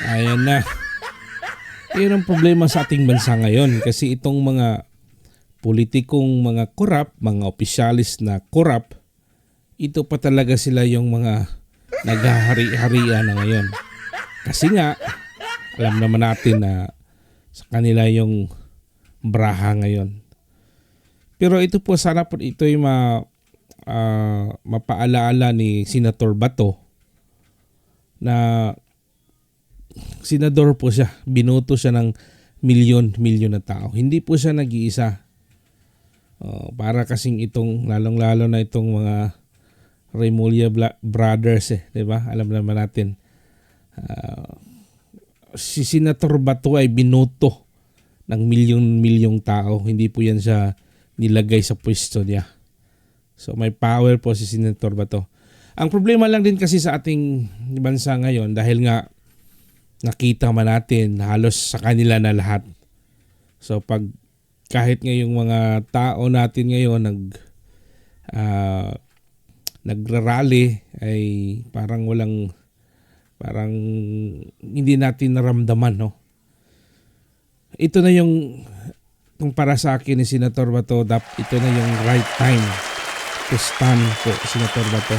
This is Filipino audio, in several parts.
Ayan na. Yun ang problema sa ating bansa ngayon kasi itong mga politikong mga korap, mga opisyalis na korap, ito pa talaga sila yung mga naghahari-harian na ngayon. Kasi nga, alam naman natin na sa kanila yung braha ngayon. Pero ito po sana po ito yung mapaalaala ni Senator Bato na senador po siya. Binoto siya ng milyon-milyon na tao. Hindi po siya nag-iisa. Para kasing itong lalong-lalo na itong mga Remulla brothers, 'di ba? Alam naman natin. Si Senator Bato ay binoto ng milyon-milyong tao. Hindi po yan siya nilagay sa pwesto niya. So may power po si Senator Bato. Ang problema lang din kasi sa ating bansa ngayon dahil nga nakita man natin halos sa kanila na lahat. So pag kahit ngayong mga tao natin ngayon nagrarally ay parang hindi natin naramdaman, no? Ito na yung kung para sa akin ni Senator Bato, ito na yung right time to stand po, Senator Bato.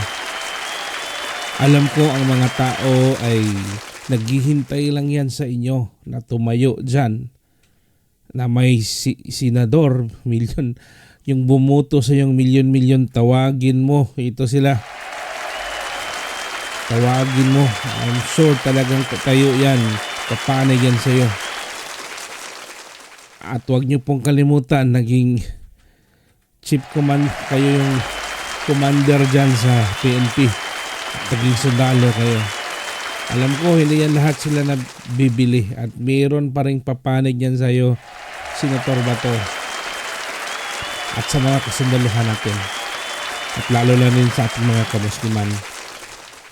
Alam ko ang mga tao ay naghihintay lang yan sa inyo na tumayo dyan na may senador, yung bumuto sa yung milyon-milyon, tawagin mo. Ito sila. Tawagin mo. I'm sure talagang tayo yan. Papanay yan sa'yo. At huwag nyo pong kalimutan, naging chief command, kayo yung commander dyan sa PNP. Naging sundalo kayo. Alam ko, hindi yan lahat sila na bibili at mayroon pa rin papanig yan sa'yo, Senator Bato. At sa mga kasundaluhan natin. At lalo na rin sa ating mga kamusliman.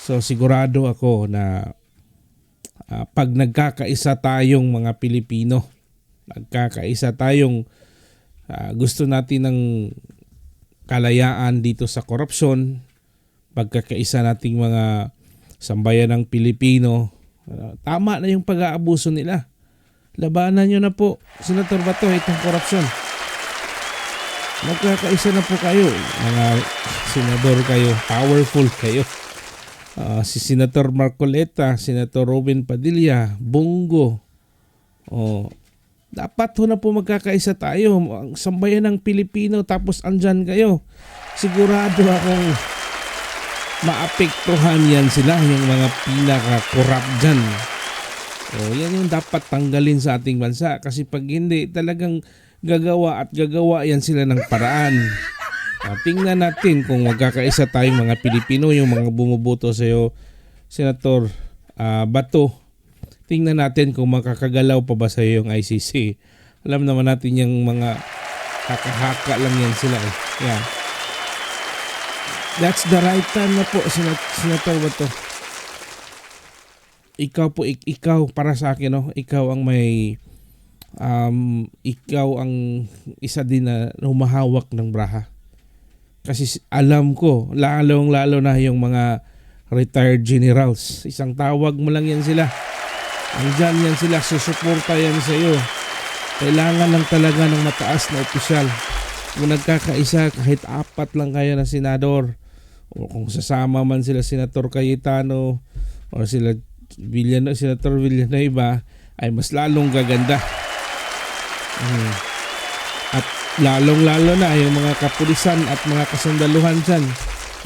So sigurado ako na pag nagkakaisa tayong mga Pilipino, nagkakaisa tayong gusto natin ng kalayaan dito sa korupsyon, pagkakaisa nating mga sambayan ng Pilipino, tama na yung pag-aabuso nila. Labanan nyo na po, Senator Bato, itong korupsyon. Nagkakaisa na po kayo, mga senador kayo, powerful kayo. Si Senator Marcoleta, Senator Robin Padilla, Bongo. Dapat ho na po magkakaisa tayo, ang sambayan ng Pilipino, tapos andyan kayo. Sigurado akong maapektuhan yan sila, yung mga pinaka-corrupt dyan. Yan yung dapat tanggalin sa ating bansa kasi pag hindi talagang gagawa yan sila ng paraan. Tingnan natin kung magkakaisa tayong mga Pilipino, yung mga bumuboto sa iyo, Senator Bato. Tingnan natin kung makakagalaw pa ba sa iyo yung ICC. Alam naman natin yung mga haka-haka lang yan sila. Yeah. That's the right time na po, Senator Bato. Ikaw po, ikaw para sa akin, no? Ikaw ang may ikaw ang isa din na humahawak ng braha. Kasi alam ko, lalong-lalo na yung mga retired generals. Isang tawag mo lang yan sila. Andyan yan sila, susuporta yan sa iyo. Kailangan lang talaga ng mataas na opisyal. Kung nagkakaisa, kahit 4 lang kayo na senador, o kung sasama man sila Senator Cayetano o sila Senator Villanueva, ay mas lalong gaganda. At lalong-lalo na yung mga kapulisan at mga kasundaluhan dyan.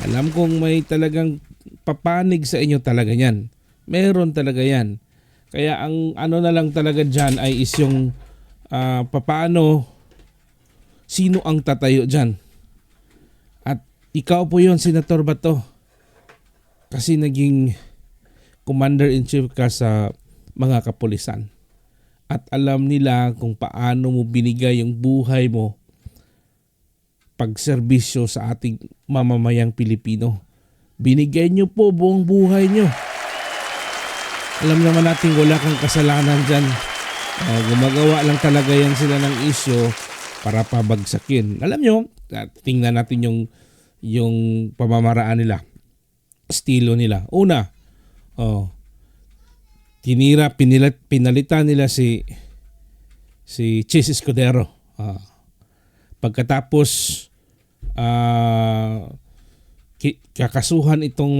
Alam kong may talagang papanig sa inyo talaga yan. Meron talaga yan. Kaya ang ano na lang talaga dyan ay is yung papaano, sino ang tatayo dyan. At ikaw po yun, Senator Bato. Kasi naging Commander-in-Chief ka sa mga kapulisan. At alam nila kung paano mo binigay yung buhay mo pagserbisyo sa ating mamamayang Pilipino. Binigay nyo po buong buhay nyo. Alam naman natin wala kang kasalanan dyan. Gumagawa lang talaga yan sila ng isyo para pabagsakin. Alam nyo, tingnan natin yung pamamaraan nila. Estilo nila. Una, pinalitan nila si Chis Escudero. Pagkatapos kakasuhan itong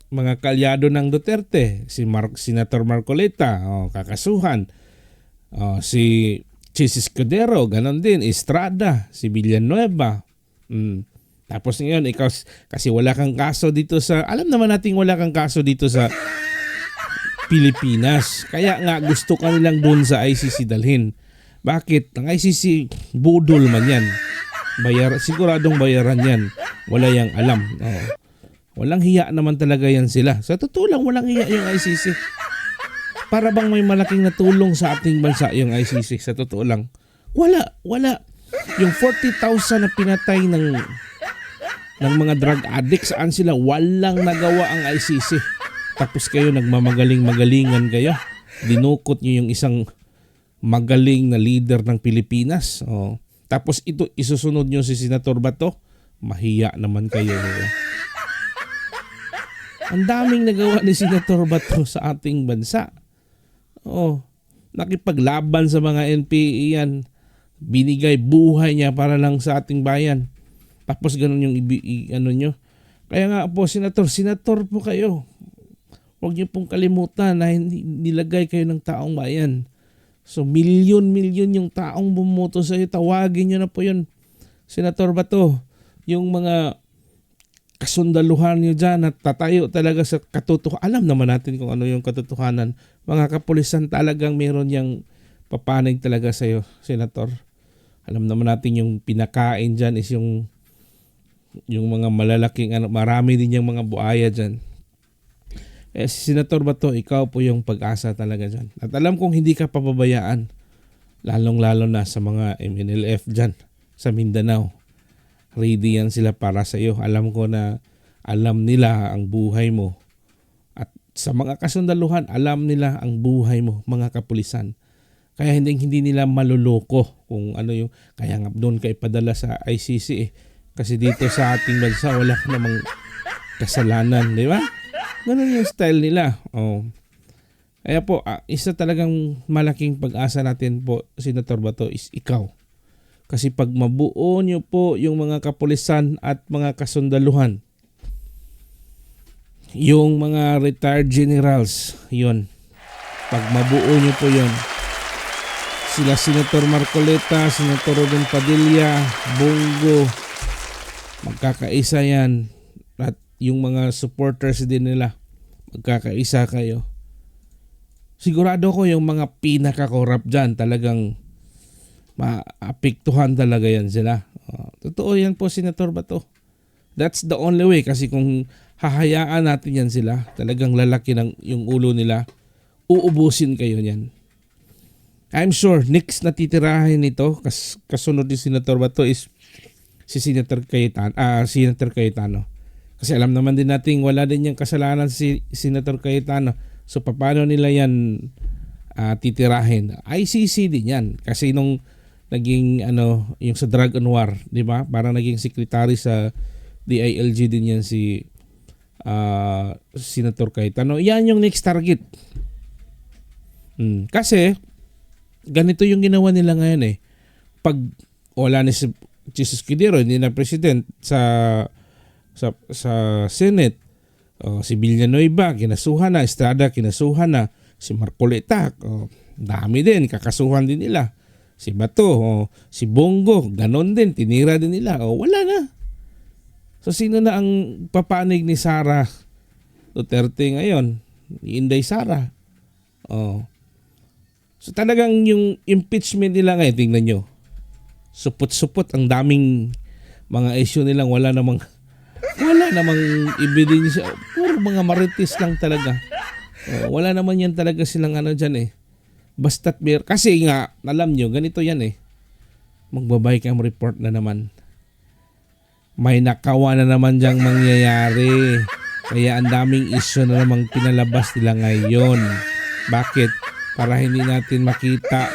mga kalyado ng Duterte, si Senator Marcoleta, kakasuhan. Si Chis Escudero, ganon din, Estrada, si Villanueva. Tapos ngayon, ikaw, kasi wala kang kaso dito alam naman natin wala kang kaso dito sa Pilipinas. Kaya nga gusto ka nilang doon sa ICC dalhin. Bakit? Ang ICC, budol man yan. Siguradong bayaran yan. Wala yang alam. Walang hiya naman talaga yan sila. Sa totoo lang, walang hiya yung ICC. Para bang may malaking natulong sa ating bansa yung ICC. Sa totoo lang. Wala. Yung 40,000 na pinatay ng mga drug addicts, saan sila? Walang nagawa ang ICC. Tapos kayo nagmamagaling-magalingan kayo. Dinukot nyo yung isang magaling na leader ng Pilipinas. Tapos ito isusunod nyo si Senator Bato. Mahiya naman kayo. Ang daming nagawa ni Senator Bato sa ating bansa. Nakipaglaban sa mga NPA yan. Binigay buhay niya para lang sa ating bayan. Tapos ganun yung ano nyo. Kaya nga po, Senator po kayo. Huwag niyo pong kalimutan na nilagay kayo ng taong bayan. So milyon-milyon yung taong bumoto sa iyo. Tawagin niyo na po yun. Senator Bato, yung mga kasundaluhan niyo dyan at tatayo talaga sa katotohanan. Alam naman natin kung ano yung katotohanan. Mga kapulisan talagang meron yung papanig talaga sa iyo, Senator. Alam naman natin yung pinakain dyan is yung mga malalaking, marami din yung mga buaya dyan. Si Senator Bato, ikaw po yung pag-asa talaga dyan. At alam kong hindi ka pababayaan, lalong-lalo na sa mga MNLF dyan, sa Mindanao. Ready yan sila para sa iyo. Alam ko na alam nila ang buhay mo. At sa mga kasundaluhan, alam nila ang buhay mo, mga kapulisan. Kaya hindi nila maluloko kung ano yung, kaya nga doon ka ipadala sa ICC Kasi dito sa ating bansa, wala ka namang kasalanan, di ba? Ganun yung style nila. Kaya po, isa talagang malaking pag-asa natin po, Senator Bato, is ikaw. Kasi pag mabuo nyo po yung mga kapulisan at mga kasundaluhan, yung mga retired generals, yun. Pag mabuo nyo po yun, sila Senator Marcoleta, Senator Robin Padilla, Bongo, magkakaisa yan. At yung mga supporters din nila, magkakaisa kayo. Sigurado ko yung mga pinaka-corrupt dyan, talagang maapektuhan talaga yan sila. Totoo yan po, Senator Bato. That's the only way, kasi kung hahayaan natin yan sila, talagang lalaki ng yung ulo nila, uubusin kayo niyan. I'm sure next na titirahin nito kasunod ni Senator Bato is si Senator Cayetano. Kasi alam naman din natin wala din yung kasalanan si Senator Cayetano. So paano nila yan titirahin? ICC din yan. Kasi nung naging yung sa drug and war, di ba? Parang naging secretary sa DILG din yan si Senator Cayetano. Yan yung next target. Kasi ganito yung ginawa nila ngayon Pag wala ni si Jesus Escudero, hindi na president sa Senate, si Villanueva kinasuhan na, Estrada kinasuhan na, si Marcoleta dami din, kakasuhan din nila, si Bato, si Bongo ganon din, tinira din nila, wala na. So sino na ang papanig ni Sara Duterte ngayon? Ni Inday Sara. So talagang yung impeachment nila ngayon, tingnan nyo, supot-supot, ang daming mga issue nilang wala namang ebidensya, puro mga marites lang talaga. Wala naman yan talaga silang dyan basta't kasi nga alam nyo ganito yan magbabay kang report na naman, may nakawa na naman dyang mangyayari, kaya ang daming issue na namang pinalabas nila ngayon. Bakit? Para hindi natin makita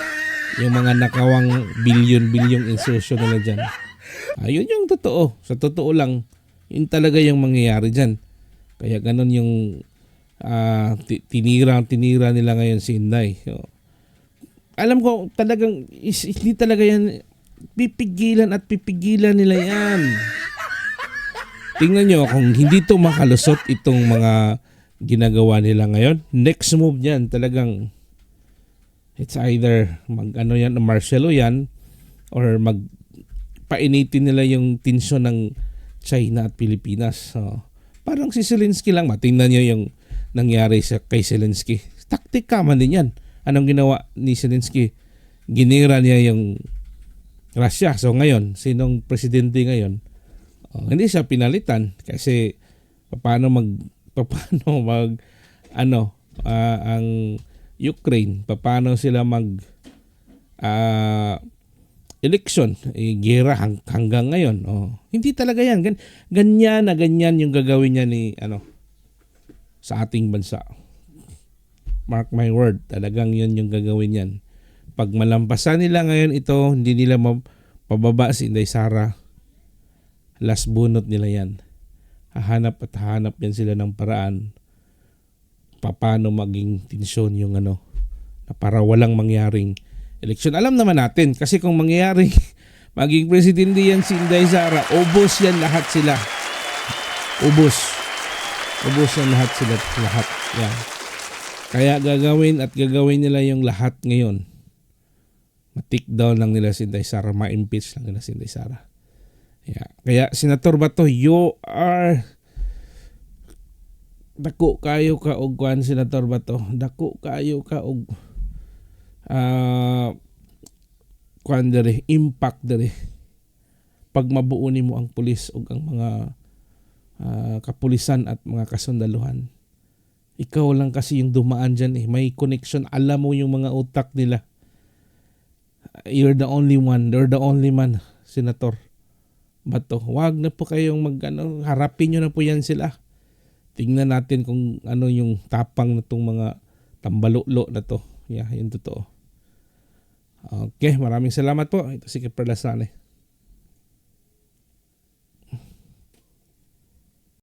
yung mga nakawang bilyon-bilyong insertion nila dyan. Ayun yung totoo. Sa totoo lang, yun talaga yung mangyayari dyan. Kaya ganun yung tinira nila ngayon si Inday. So, alam ko talagang hindi talaga yan pipigilan at pipigilan nila yan. Tingnan nyo kung hindi to makalusot itong mga ginagawa nila ngayon. Next move niyan talagang it's either yan, martial law yan, or painitin nila yung tensyon ng China at Pilipinas. So, parang si Zelensky lang. Tingnan nyo yung nangyari kay Zelensky. Taktika man din yan. Anong ginawa ni Zelensky? Ginira niya yung Russia. So ngayon, sinong presidente ngayon? Hindi siya pinalitan kasi paano ang Ukraine, paano sila election, gera hanggang ngayon. Hindi talaga yan. Ganyan yung gagawin niya sa ating bansa. Mark my word, talagang yun yung gagawin yan. Pag malampasan nila ngayon ito, hindi nila pababa si Inday Sara. Last bunot nila yan. Hahanap yan sila ng paraan paano maging tensyon yung na para walang mangyaring eleksyon. Alam naman natin, kasi kung mangyayari maging presidente yan si Inday Sara, ubos yan lahat sila. Ubos yan lahat sila. Lahat. Yan. Kaya gagawin nila yung lahat ngayon. Ma-take down lang nila si Inday Sara, ma-impeach lang nila si Inday Sara. Yeah. Kaya Senator Bato, you are dako kayo ka og kuan, Senator Bato. Dako kayo ka og kuan dere, impact dere. Pag mabuo nimo ang pulis ug ang mga kapulisan at mga kasundaluhan. Ikaw lang kasi yung dumaan dyan May connection. Alam mo yung mga utak nila. You're the only one. You're the only man, Senator Bato. Wag na po kayong harapin nyo na po yan sila. Tingnan natin kung ano yung tapang na itong mga tambalulo na to. Yeah, yun totoo. Okay, maraming salamat po. Ito si Kipper Lasane.